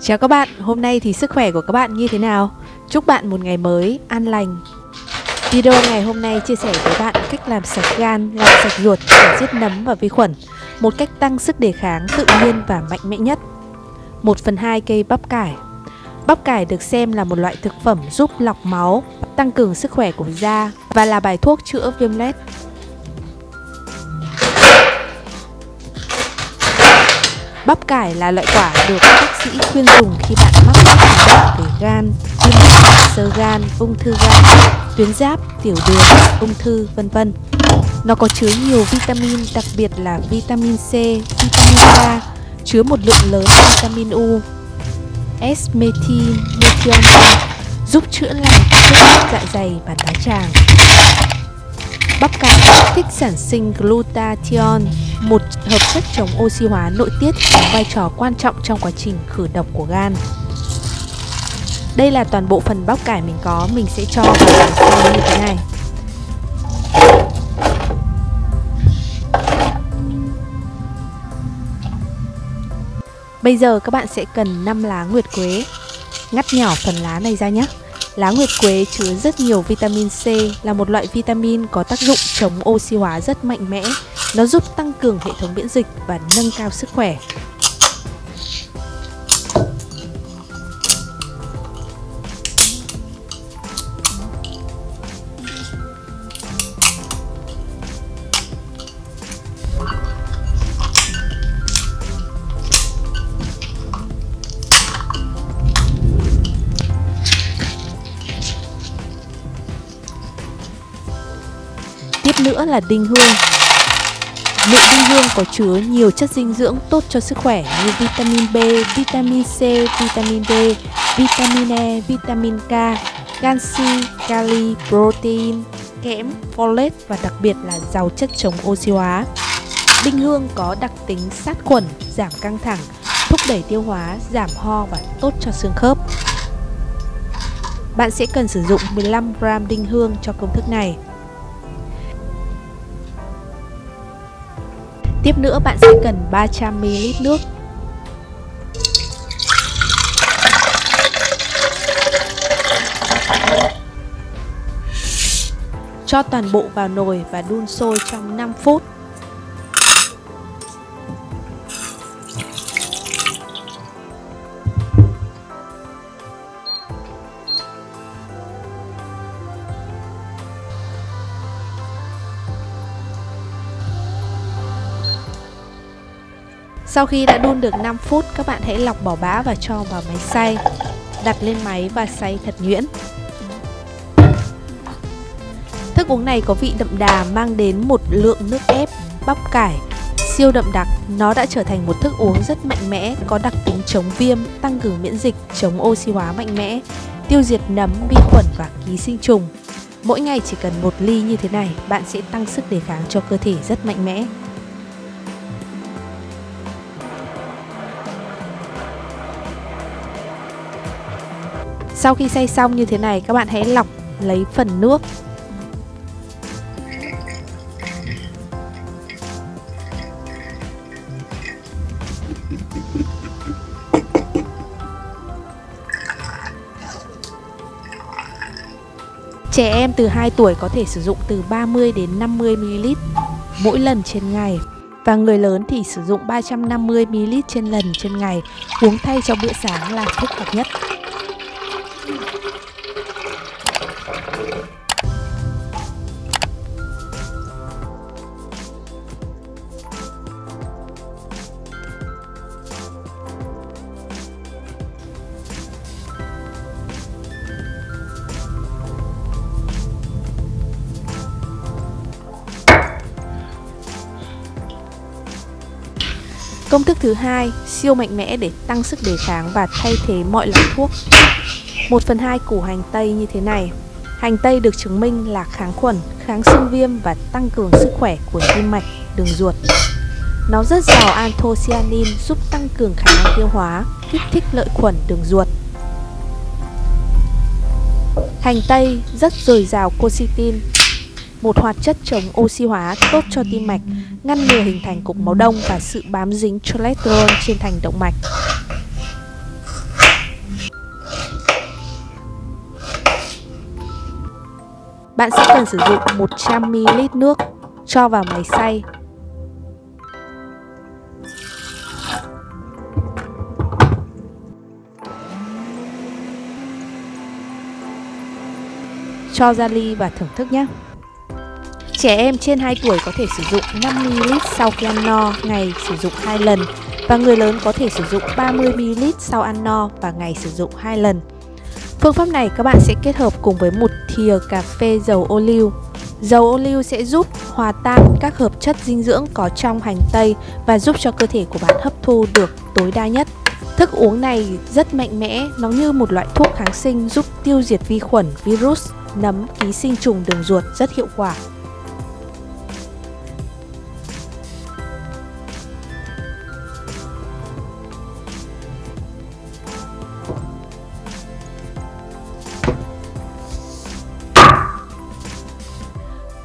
Chào các bạn, hôm nay thì sức khỏe của các bạn như thế nào? Chúc bạn một ngày mới an lành. Video ngày hôm nay chia sẻ với bạn cách làm sạch gan, làm sạch ruột để giết nấm và vi khuẩn, một cách tăng sức đề kháng tự nhiên và mạnh mẽ nhất. 1/2 cây bắp cải. Bắp cải được xem là một loại thực phẩm giúp lọc máu, tăng cường sức khỏe của da và là bài thuốc chữa viêm loét. Bắp cải là loại quả được các bác sĩ khuyên dùng khi bạn mắc các bệnh về gan, viêm gan, xơ gan, ung thư gan, tuyến giáp, tiểu đường, ung thư, vân vân. Nó có chứa nhiều vitamin, đặc biệt là vitamin C, vitamin K, chứa một lượng lớn vitamin U, S-methylmethionine, giúp chữa lành các dạ dày và tá tràng. Bắp cải kích thích sản sinh glutathione, một hợp chất chống oxy hóa nội tiết có vai trò quan trọng trong quá trình khử độc của gan. Đây là toàn bộ phần bắp cải mình có, mình sẽ cho vào phần sau như thế này. Bây giờ các bạn sẽ cần 5 lá nguyệt quế. Ngắt nhỏ phần lá này ra nhé. Lá nguyệt quế chứa rất nhiều vitamin C, là một loại vitamin có tác dụng chống oxy hóa rất mạnh mẽ. Nó giúp tăng cường hệ thống miễn dịch và nâng cao sức khỏe. Tiếp nữa là đinh hương. Lượng đinh hương có chứa nhiều chất dinh dưỡng tốt cho sức khỏe như vitamin B, vitamin C, vitamin D, vitamin E, vitamin K, canxi, kali, protein, kẽm, folate và đặc biệt là giàu chất chống oxy hóa. Đinh hương có đặc tính sát khuẩn, giảm căng thẳng, thúc đẩy tiêu hóa, giảm ho và tốt cho xương khớp. Bạn sẽ cần sử dụng 15 g đinh hương cho công thức này. Tiếp nữa bạn sẽ cần 300 ml nước. Cho toàn bộ vào nồi và đun sôi trong 5 phút. Sau khi đã đun được 5 phút, các bạn hãy lọc bỏ bã và cho vào máy xay. Đặt lên máy và xay thật nhuyễn. Thức uống này có vị đậm đà, mang đến một lượng nước ép bắp cải siêu đậm đặc. Nó đã trở thành một thức uống rất mạnh mẽ, có đặc tính chống viêm, tăng cường miễn dịch, chống oxy hóa mạnh mẽ, tiêu diệt nấm, vi khuẩn và ký sinh trùng. Mỗi ngày chỉ cần 1 ly như thế này, bạn sẽ tăng sức đề kháng cho cơ thể rất mạnh mẽ. Sau khi xay xong như thế này, các bạn hãy lọc lấy phần nước. Trẻ em từ 2 tuổi có thể sử dụng từ 30 đến 50 ml mỗi lần trên ngày. Và người lớn thì sử dụng 350 ml trên lần trên ngày, uống thay cho bữa sáng là thích hợp nhất. Công thức thứ hai, siêu mạnh mẽ để tăng sức đề kháng và thay thế mọi loại thuốc. 1/2 củ hành tây như thế này. Hành tây được chứng minh là kháng khuẩn, kháng xương viêm và tăng cường sức khỏe của tim mạch, đường ruột. Nó rất giàu anthocyanin, giúp tăng cường khả năng tiêu hóa, kích thích lợi khuẩn đường ruột. Hành tây rất dồi dào quercetin, một hoạt chất chống oxy hóa tốt cho tim mạch, ngăn ngừa hình thành cục máu đông và sự bám dính cholesterol trên thành động mạch. Bạn sẽ cần sử dụng 100ml nước, cho vào máy xay. Cho ra ly và thưởng thức nhé. Trẻ em trên 2 tuổi có thể sử dụng 5ml sau khi ăn no, ngày sử dụng 2 lần. Và người lớn có thể sử dụng 30ml sau ăn no và ngày sử dụng 2 lần. Phương pháp này các bạn sẽ kết hợp cùng với 1 thìa cà phê dầu ô liu. Dầu ô liu sẽ giúp hòa tan các hợp chất dinh dưỡng có trong hành tây và giúp cho cơ thể của bạn hấp thu được tối đa nhất. Thức uống này rất mạnh mẽ, nó như một loại thuốc kháng sinh giúp tiêu diệt vi khuẩn, virus, nấm, ký sinh trùng đường ruột rất hiệu quả.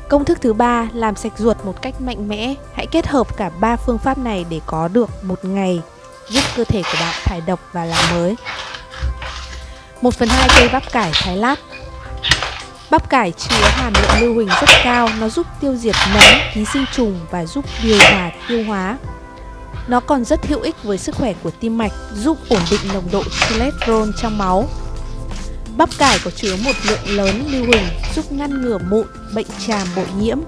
Công thức thứ 3, làm sạch ruột một cách mạnh mẽ. Hãy kết hợp cả 3 phương pháp này để có được một ngày giúp cơ thể của bạn thải độc và làm mới. 1/2 cây bắp cải thái lát. Bắp cải chứa hàm lượng lưu huỳnh rất cao, nó giúp tiêu diệt nấm, ký sinh trùng và giúp điều hòa tiêu hóa. Nó còn rất hữu ích với sức khỏe của tim mạch, giúp ổn định nồng độ cholesterol trong máu. Bắp cải có chứa một lượng lớn lưu huỳnh giúp ngăn ngừa mụn, bệnh tràm bội nhiễm.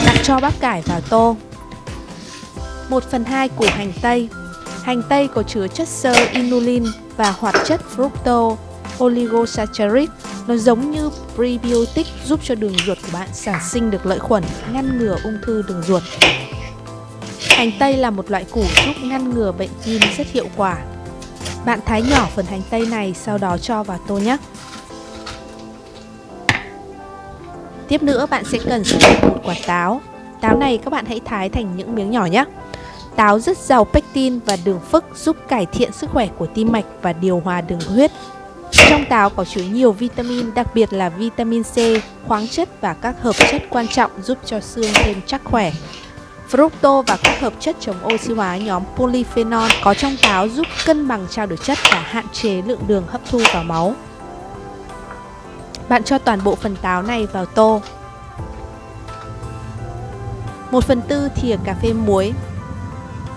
Bạn cho bắp cải vào tô. 1/2 củ hành tây. Hành tây có chứa chất xơ inulin và hoạt chất fructose oligosaccharide. Nó giống như prebiotic giúp cho đường ruột của bạn sản sinh được lợi khuẩn, ngăn ngừa ung thư đường ruột. Hành tây là một loại củ giúp ngăn ngừa bệnh tim rất hiệu quả. Bạn thái nhỏ phần hành tây này, sau đó cho vào tô nhé. Tiếp nữa bạn sẽ cần sử dụng một quả táo. Táo này các bạn hãy thái thành những miếng nhỏ nhé. Táo rất giàu pectin và đường phức giúp cải thiện sức khỏe của tim mạch và điều hòa đường huyết. Trong táo có chứa nhiều vitamin, đặc biệt là vitamin C, khoáng chất và các hợp chất quan trọng giúp cho xương thêm chắc khỏe. Fructose và các hợp chất chống oxy hóa nhóm polyphenol có trong táo giúp cân bằng trao đổi chất và hạn chế lượng đường hấp thu vào máu. Bạn cho toàn bộ phần táo này vào tô. 1/4 thìa cà phê muối,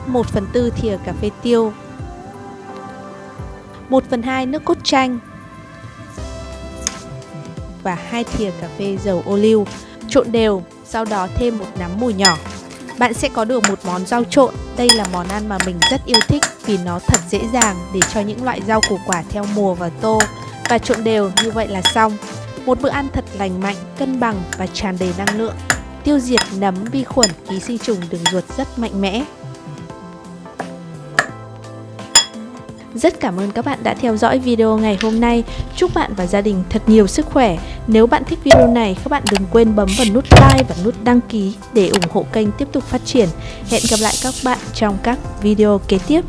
1/4 thìa cà phê tiêu, 1/2 nước cốt chanh và 2 thìa cà phê dầu ô liu. Trộn đều, sau đó thêm một nắm mùi nhỏ. Bạn sẽ có được một món rau trộn. Đây là món ăn mà mình rất yêu thích vì nó thật dễ dàng để cho những loại rau củ quả theo mùa vào tô. Và trộn đều, như vậy là xong. Một bữa ăn thật lành mạnh, cân bằng và tràn đầy năng lượng. Tiêu diệt nấm, vi khuẩn, ký sinh trùng đường ruột rất mạnh mẽ. Rất cảm ơn các bạn đã theo dõi video ngày hôm nay. Chúc bạn và gia đình thật nhiều sức khỏe. Nếu bạn thích video này, các bạn đừng quên bấm vào nút like và nút đăng ký để ủng hộ kênh tiếp tục phát triển. Hẹn gặp lại các bạn trong các video kế tiếp.